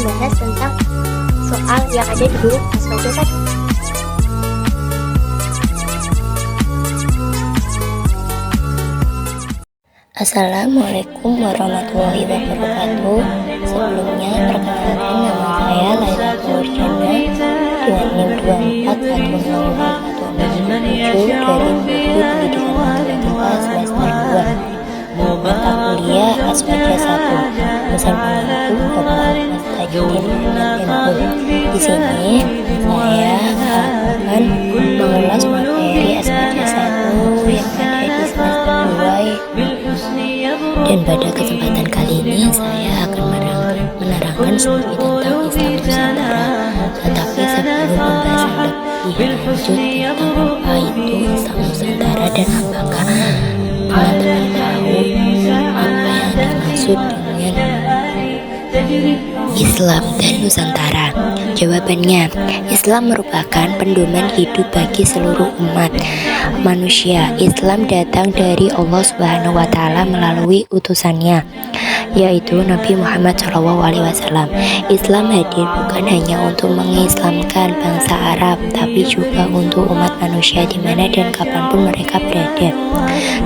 membahas tentang soal yang ada di huruf aswaja tadi. Assalamualaikum warahmatullahi wabarakatuh. Sebelumnya perkenalkan, nama saya Lailatul Nurjana dengan NIM 2410017 dari Buku Pendidikan Matematika semester 2. Mata kuliah Aswaja 1. Dosen pengampu Bapak Mustajidin Muhammad Yanbul. Di sini saya akan mengulas materi Aswaja 1 yang ada di semester 2. Dan pada kesempatan kali ini saya akan menerangkan sedikit tentang Islam Nusantara. Tetapi sebelum pembahasan lebih lanjut tentang apa itu Islam Nusantara dan apakah teman-teman tahu apa yang dimaksud dengan Islam dan Nusantara? Jawabannya, Islam merupakan pedoman hidup bagi seluruh umat manusia. Islam datang dari Allah Subhanahu wa Ta'ala melalui utusannya, yaitu Nabi Muhammad SAW. Islam hadir bukan hanya untuk mengislamkan bangsa Arab, tapi juga untuk umat manusia di mana dan kapanpun mereka berada.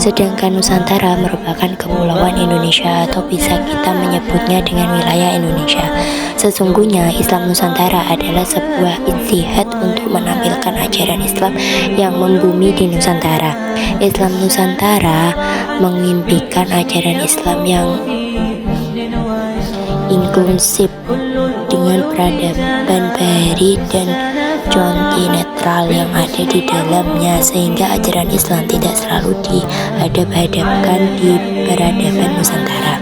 Sedangkan Nusantara merupakan kepulauan Indonesia, atau bisa kita menyebutnya dengan wilayah Indonesia. Sesungguhnya Islam Nusantara adalah sebuah ijtihad untuk menampilkan ajaran Islam yang membumi di Nusantara. Islam Nusantara mengimpikan ajaran Islam yang inklusif dengan peradaban bahari dan conti netral yang ada di dalamnya, sehingga ajaran Islam tidak selalu dihadap-hadapkan di peradaban Nusantara.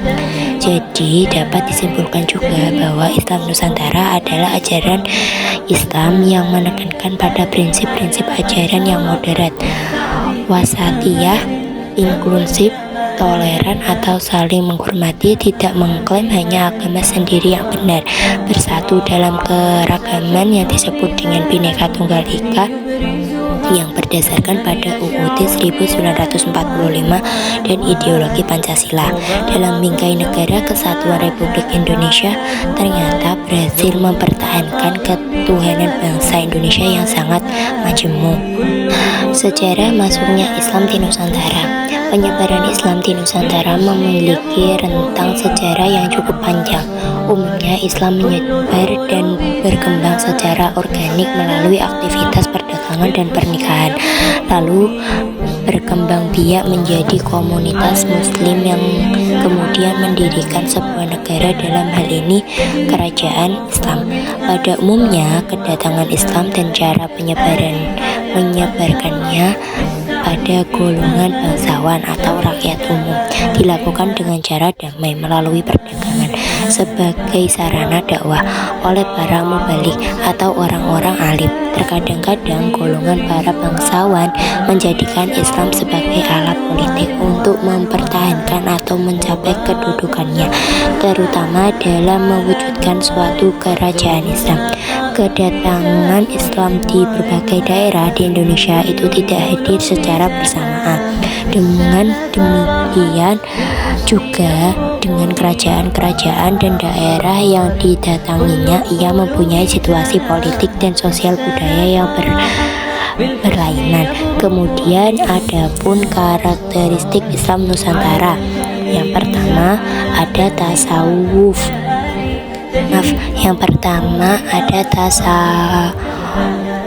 Jadi dapat disimpulkan juga bahwa Islam Nusantara adalah ajaran Islam yang menekankan pada prinsip-prinsip ajaran yang moderat, wasatiyah, inklusif, toleran atau saling menghormati, tidak mengklaim hanya agama sendiri yang benar, bersatu dalam keragaman yang disebut dengan Bhinneka Tunggal Ika yang berdasarkan pada UUD 1945 dan ideologi Pancasila. Dalam bingkai negara kesatuan Republik Indonesia ternyata berhasil mempertahankan ketuhanan bangsa Indonesia yang sangat majemuk. Sejarah masuknya Islam di Nusantara. Penyebaran Islam di Nusantara memiliki rentang sejarah yang cukup panjang. Umumnya Islam menyebar dan berkembang secara organik melalui aktivitas perdagangan dan pernikahan, lalu berkembang biak menjadi komunitas muslim yang kemudian mendirikan sebuah negara, dalam hal ini kerajaan Islam. Pada umumnya kedatangan Islam dan cara menyebarkannya pada golongan bangsawan atau rakyat umum dilakukan dengan cara damai melalui perdagangan sebagai sarana dakwah oleh para mubalik atau orang-orang alim. Terkadang-kadang golongan para bangsawan menjadikan Islam sebagai alat politik untuk mempertahankan atau mencapai kedudukannya, terutama dalam mewujudkan suatu kerajaan Islam. Kedatangan Islam di berbagai daerah di Indonesia itu tidak hadir secara bersamaan. Dengan demikian juga dengan kerajaan-kerajaan dan daerah yang didatanginya, ia mempunyai situasi politik dan sosial budaya yang berlainan. Kemudian adapun karakteristik Islam Nusantara. Yang pertama ada tasawuf. Yang pertama ada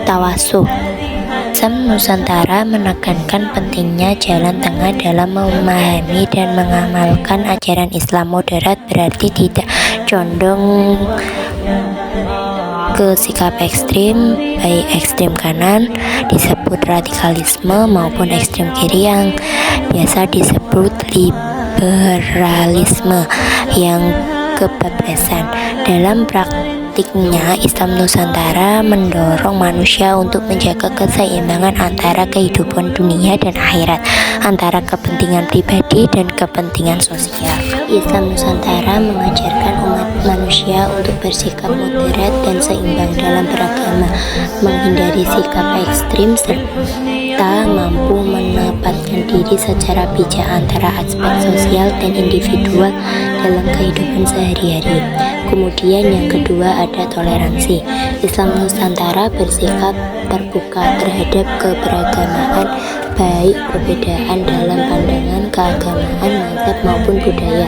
tawasuh. Islam Nusantara menekankan pentingnya jalan tengah dalam memahami dan mengamalkan ajaran Islam. Moderat berarti tidak condong ke sikap ekstrim, baik ekstrim kanan disebut radikalisme maupun ekstrim kiri yang biasa disebut liberalisme yang kebablasan. Dalam praktiknya, Islam Nusantara mendorong manusia untuk menjaga keseimbangan antara kehidupan dunia dan akhirat, antara kepentingan pribadi dan kepentingan sosial. Islam Nusantara mengajarkan umat manusia untuk bersikap moderat dan seimbang dalam beragama, menghindari sikap ekstrim, serta mampu menempatkan diri secara bijak antara aspek sosial dan individual dalam kehidupan sehari-hari. Kemudian yang kedua ada toleransi. Islam Nusantara bersikap terbuka terhadap keberagamaan, baik perbedaan dalam pandangan keagamaan, mazhab maupun budaya.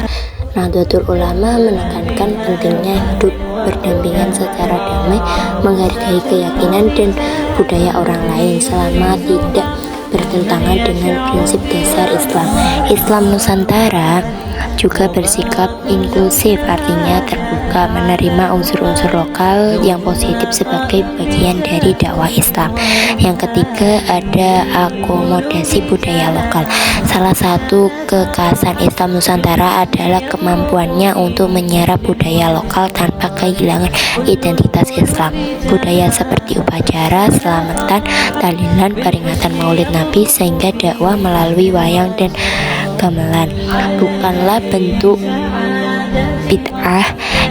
Nahdlatul Ulama menekankan pentingnya hidup berdampingan secara damai, menghargai keyakinan dan budaya orang lain selama tidak bertentangan dengan prinsip dasar Islam. Islam Nusantara juga bersikap inklusif, artinya terbuka menerima unsur-unsur lokal yang positif sebagai bagian dari dakwah Islam. Yang ketiga ada akomodasi budaya lokal. Salah satu kekhasan Islam Nusantara adalah kemampuannya untuk menyerap budaya lokal tanpa kehilangan identitas Islam. Budaya seperti upacara, selamatan, tahlilan, peringatan Maulid Nabi, sehingga dakwah melalui wayang dan gamelan bukanlah bentuk bid'ah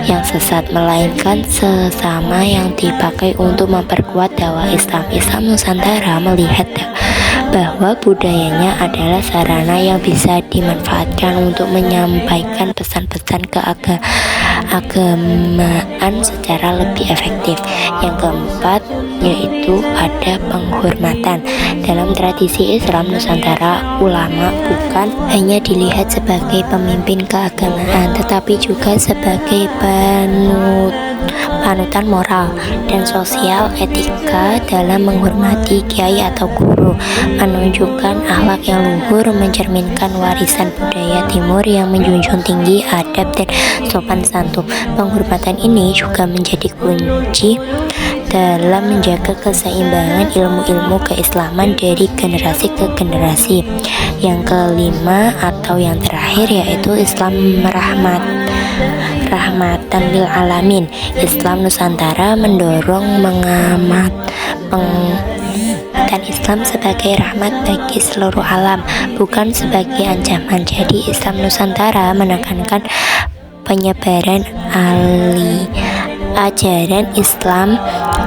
yang sesat, melainkan sesama yang dipakai untuk memperkuat dakwah Islam. Islam Nusantara melihat bahwa budayanya adalah sarana yang bisa dimanfaatkan untuk menyampaikan pesan-pesan keagamaan secara lebih efektif. Yang keempat yaitu ada penghormatan. Dalam tradisi Islam Nusantara, ulama bukan hanya dilihat sebagai pemimpin keagamaan, tetapi juga sebagai panutan moral dan sosial. Etika dalam menghormati kiai atau guru menunjukkan akhlak yang luhur, mencerminkan warisan budaya timur yang menjunjung tinggi adab dan sopan santun. Penghormatan ini juga menjadi kunci dalam menjaga keseimbangan ilmu-ilmu keislaman dari generasi ke generasi. Yang kelima atau yang terakhir yaitu Islam rahmatan lil alamin. Islam Nusantara mendorong dan Islam sebagai rahmat bagi seluruh alam, bukan sebagai ancaman. Jadi Islam Nusantara menekankan penyebaran ajaran Islam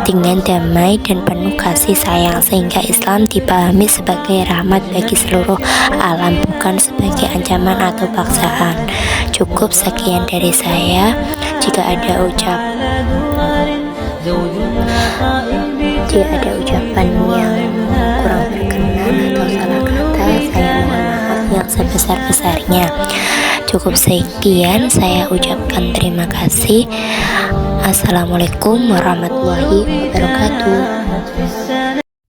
dengan damai dan penuh kasih sayang, sehingga Islam dipahami sebagai rahmat bagi seluruh alam, bukan sebagai ancaman atau paksaan. Cukup sekian dari saya. Jika ada ucapan yang kurang berkenan atau salah kata, saya mohon maaf yang sebesar-besarnya. Cukup sekian, saya ucapkan terima kasih. Assalamualaikum warahmatullahi wabarakatuh.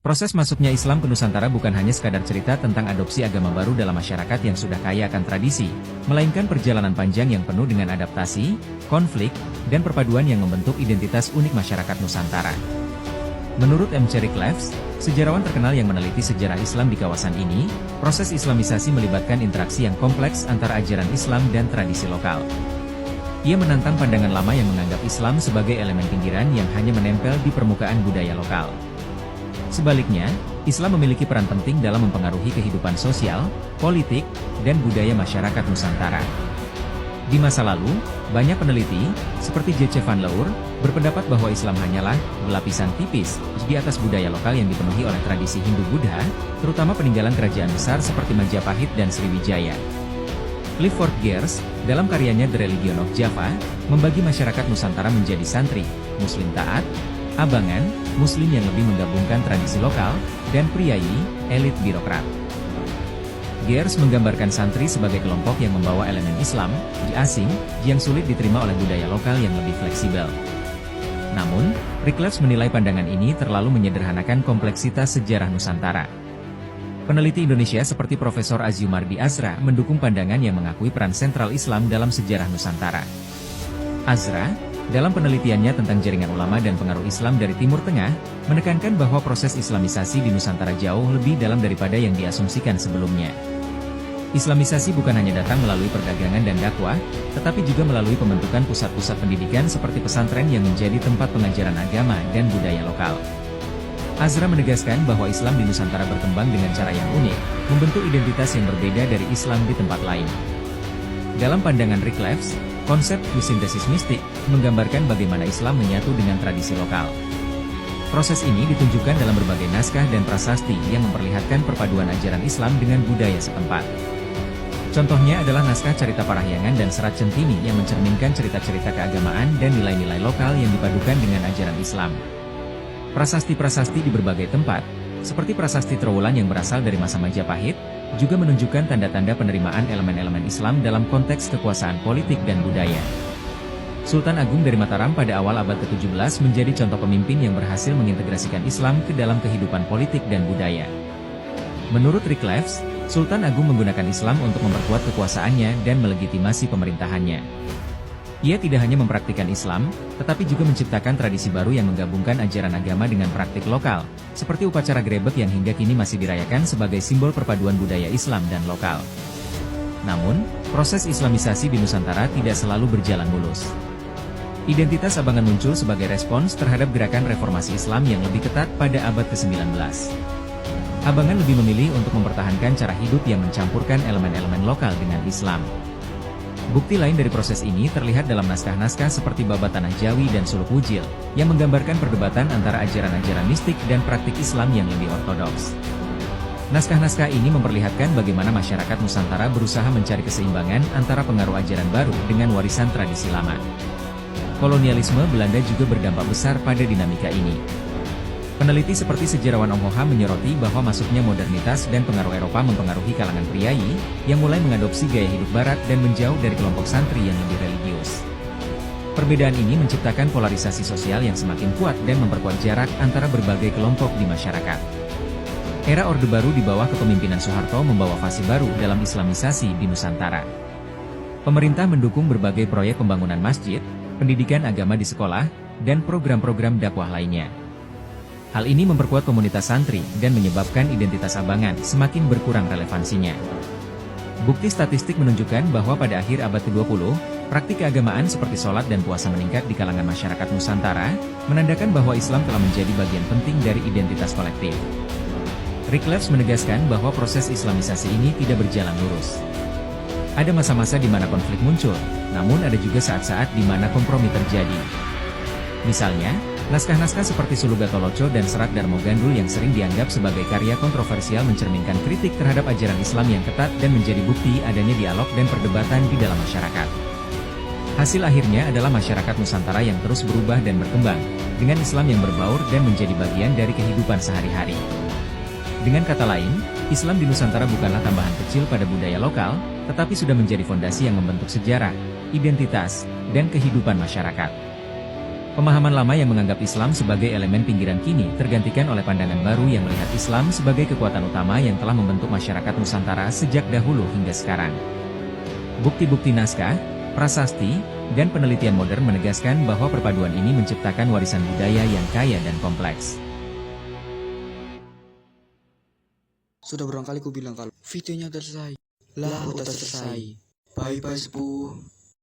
Proses masuknya Islam ke Nusantara bukan hanya sekadar cerita tentang adopsi agama baru dalam masyarakat yang sudah kaya akan tradisi, melainkan perjalanan panjang yang penuh dengan adaptasi, konflik, dan perpaduan yang membentuk identitas unik masyarakat Nusantara. Menurut M. C. Rickleff, sejarawan terkenal yang meneliti sejarah Islam di kawasan ini, proses Islamisasi melibatkan interaksi yang kompleks antara ajaran Islam dan tradisi lokal. Ia menantang pandangan lama yang menganggap Islam sebagai elemen pinggiran yang hanya menempel di permukaan budaya lokal. Sebaliknya, Islam memiliki peran penting dalam mempengaruhi kehidupan sosial, politik, dan budaya masyarakat Nusantara. Di masa lalu, banyak peneliti, seperti J. C. Van Leur, berpendapat bahwa Islam hanyalah lapisan tipis di atas budaya lokal yang dipenuhi oleh tradisi Hindu-Buddha, terutama peninggalan kerajaan besar seperti Majapahit dan Sriwijaya. Clifford Geertz, dalam karyanya The Religion of Java, membagi masyarakat Nusantara menjadi santri, Muslim taat, abangan, Muslim yang lebih menggabungkan tradisi lokal, dan priayi, elit birokrat. Geertz menggambarkan santri sebagai kelompok yang membawa elemen Islam, asing, yang sulit diterima oleh budaya lokal yang lebih fleksibel. Namun, Rickleff menilai pandangan ini terlalu menyederhanakan kompleksitas sejarah Nusantara. Peneliti Indonesia seperti Profesor Aziumardi Azra mendukung pandangan yang mengakui peran sentral Islam dalam sejarah Nusantara. Azra, dalam penelitiannya tentang jaringan ulama dan pengaruh Islam dari Timur Tengah, menekankan bahwa proses Islamisasi di Nusantara jauh lebih dalam daripada yang diasumsikan sebelumnya. Islamisasi bukan hanya datang melalui perdagangan dan dakwah, tetapi juga melalui pembentukan pusat-pusat pendidikan seperti pesantren yang menjadi tempat pengajaran agama dan budaya lokal. Azra menegaskan bahwa Islam di Nusantara berkembang dengan cara yang unik, membentuk identitas yang berbeda dari Islam di tempat lain. Dalam pandangan Rickleff, konsep sintesis mistik menggambarkan bagaimana Islam menyatu dengan tradisi lokal. Proses ini ditunjukkan dalam berbagai naskah dan prasasti yang memperlihatkan perpaduan ajaran Islam dengan budaya setempat. Contohnya adalah naskah Carita Parahyangan dan Serat Centini yang mencerminkan cerita-cerita keagamaan dan nilai-nilai lokal yang dipadukan dengan ajaran Islam. Prasasti-prasasti di berbagai tempat, seperti prasasti Trowulan yang berasal dari masa Majapahit, juga menunjukkan tanda-tanda penerimaan elemen-elemen Islam dalam konteks kekuasaan politik dan budaya. Sultan Agung dari Mataram pada awal abad ke-17 menjadi contoh pemimpin yang berhasil mengintegrasikan Islam ke dalam kehidupan politik dan budaya. Menurut Rickleves, Sultan Agung menggunakan Islam untuk memperkuat kekuasaannya dan melegitimasi pemerintahannya. Ia tidak hanya mempraktikkan Islam, tetapi juga menciptakan tradisi baru yang menggabungkan ajaran agama dengan praktik lokal, seperti upacara grebek yang hingga kini masih dirayakan sebagai simbol perpaduan budaya Islam dan lokal. Namun, proses Islamisasi di Nusantara tidak selalu berjalan mulus. Identitas Abangan muncul sebagai respons terhadap gerakan reformasi Islam yang lebih ketat pada abad ke-19. Abangan lebih memilih untuk mempertahankan cara hidup yang mencampurkan elemen-elemen lokal dengan Islam. Bukti lain dari proses ini terlihat dalam naskah-naskah seperti Babat Tanah Jawi dan Suluk Wujil, yang menggambarkan perdebatan antara ajaran-ajaran mistik dan praktik Islam yang lebih ortodoks. Naskah-naskah ini memperlihatkan bagaimana masyarakat Nusantara berusaha mencari keseimbangan antara pengaruh ajaran baru dengan warisan tradisi lama. Kolonialisme Belanda juga berdampak besar pada dinamika ini. Peneliti seperti sejarawan Ong Ho Ha menyoroti bahwa masuknya modernitas dan pengaruh Eropa mempengaruhi kalangan priayi, yang mulai mengadopsi gaya hidup barat dan menjauh dari kelompok santri yang lebih religius. Perbedaan ini menciptakan polarisasi sosial yang semakin kuat dan memperkuat jarak antara berbagai kelompok di masyarakat. Era Orde Baru di bawah kepemimpinan Soeharto membawa fase baru dalam Islamisasi di Nusantara. Pemerintah mendukung berbagai proyek pembangunan masjid, pendidikan agama di sekolah, dan program-program dakwah lainnya. Hal ini memperkuat komunitas santri dan menyebabkan identitas Abangan semakin berkurang relevansinya. Bukti statistik menunjukkan bahwa pada akhir abad ke-20, praktik keagamaan seperti sholat dan puasa meningkat di kalangan masyarakat Nusantara, menandakan bahwa Islam telah menjadi bagian penting dari identitas kolektif. Rickleves menegaskan bahwa proses Islamisasi ini tidak berjalan lurus. Ada masa-masa di mana konflik muncul, namun ada juga saat-saat di mana kompromi terjadi. Misalnya, naskah-naskah seperti Sulugatoloco dan Serat Darmo Gandul yang sering dianggap sebagai karya kontroversial mencerminkan kritik terhadap ajaran Islam yang ketat dan menjadi bukti adanya dialog dan perdebatan di dalam masyarakat. Hasil akhirnya adalah masyarakat Nusantara yang terus berubah dan berkembang, dengan Islam yang berbaur dan menjadi bagian dari kehidupan sehari-hari. Dengan kata lain, Islam di Nusantara bukanlah tambahan kecil pada budaya lokal, tetapi sudah menjadi fondasi yang membentuk sejarah, identitas, dan kehidupan masyarakat. Pemahaman lama yang menganggap Islam sebagai elemen pinggiran kini tergantikan oleh pandangan baru yang melihat Islam sebagai kekuatan utama yang telah membentuk masyarakat Nusantara sejak dahulu hingga sekarang. Bukti-bukti naskah, prasasti, dan penelitian modern menegaskan bahwa perpaduan ini menciptakan warisan budaya yang kaya dan kompleks. Sudah berapa kali ku bilang kalau videonya udah selesai. Lah udah selesai. Bye bye sepuh.